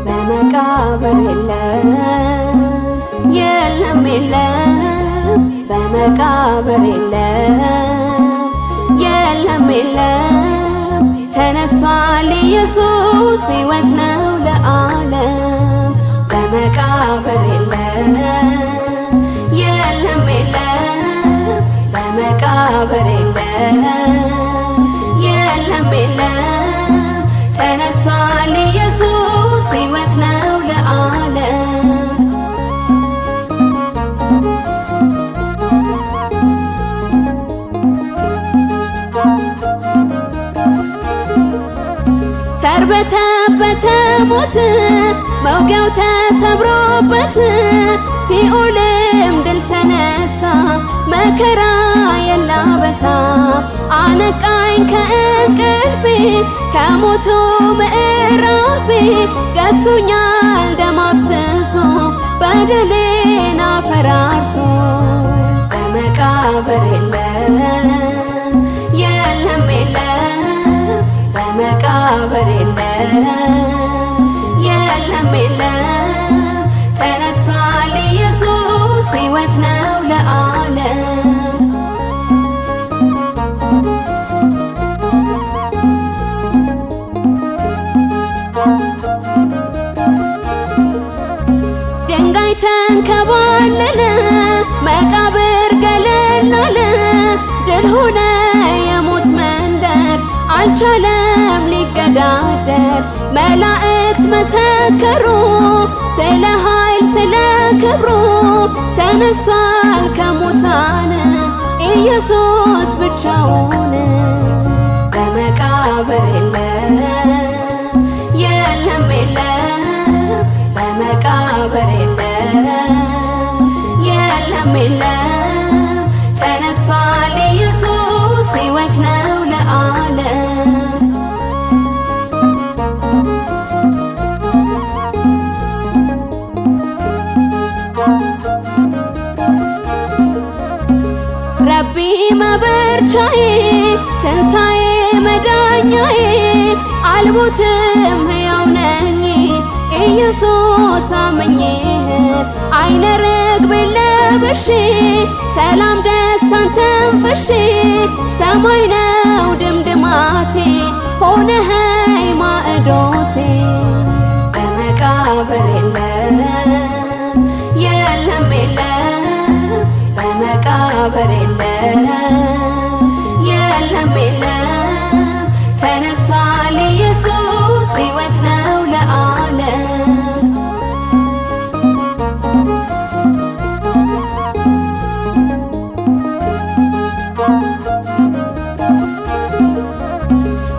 በመቃብር የለም የለም በመቃብር የለም የለም ተነስቷል ኢየሱስ ሕይወት ነው ለዓለም። በመቃብር የለም የለም በመቃብር የለም የለም ተነስቷል ኢየሱስ ሕይወት ነው ለዓለም። ተርበተበት ሞት መውጊያው ተሰብሮበት ሲኦልም ድል ተነሳ መከራ የላበሳ አነቃኝ ከእንቅልፌ ከሞቱ ምዕራፌ ገሶኛል ደም አፍስሶ በደሌን አፈራርሶ። በመቃብር የለም የለም በመቃብር የለም የለም ተነስቷል ኢየሱስ ሕይወት ነው ለዓለም። ድንጋይ ተንከባለለ መቃብር ገለል አለ ድል ሆነ የሞት መንደር አልቻለም ሊገዳደር። መላእክት መሰከሩ ስለ ኃይል ስለ ክብሩ ተነስቷል ከሙታን ኢየሱስ ብቻውን። በመቃብር የለም የለም በመቃብር የለም የለም ተነስቷል ኢየሱስ ሕይወት ነው ለዓለም። ረቢ መበርቻዬ ትንሣኤ መዳኛዬ አልሞትም ሕያው ነኝ ኢየሱስ አምኜህ። አይነ ርግብ ለብሼ ሰላም ደስታን ተንፍሼ ሰማይ ነው ድምድማቴ ሆነኸኝ ማዕዶቴ። በመቃብር የለም የለም በመቃብር የለም የለም ተነስቷል ኢየሱስ ሕይወት ነው ለዓለም።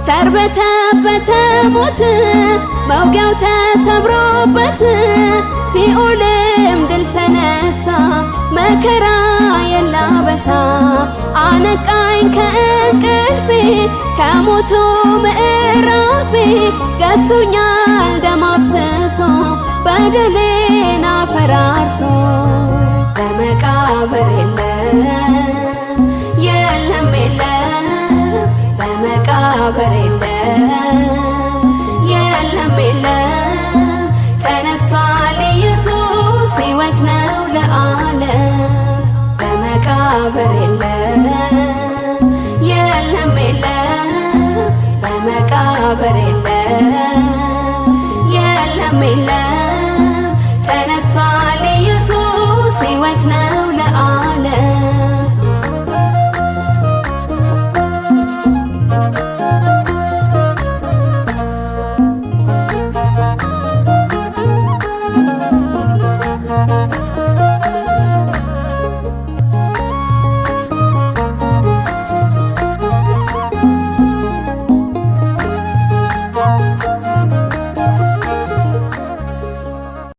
ተርበተበት ሞት መውጊያው ተሰብሮበት ሲኦልም ድል ተነሳ መከራ የላበሳ አነቃኝ ከእንቅልፌ ከሞቱ ምዕራፌ ገሶኛል ደም አፍስሶ በደሌን አፈራርሶ። በመቃብር የለም የለም በመቃብር የለም የለም ተነስቷል ኢየሱስ ሕይወት ነው ለዓለም። በመቃብር የለም የለም በመቃብር የለም የለም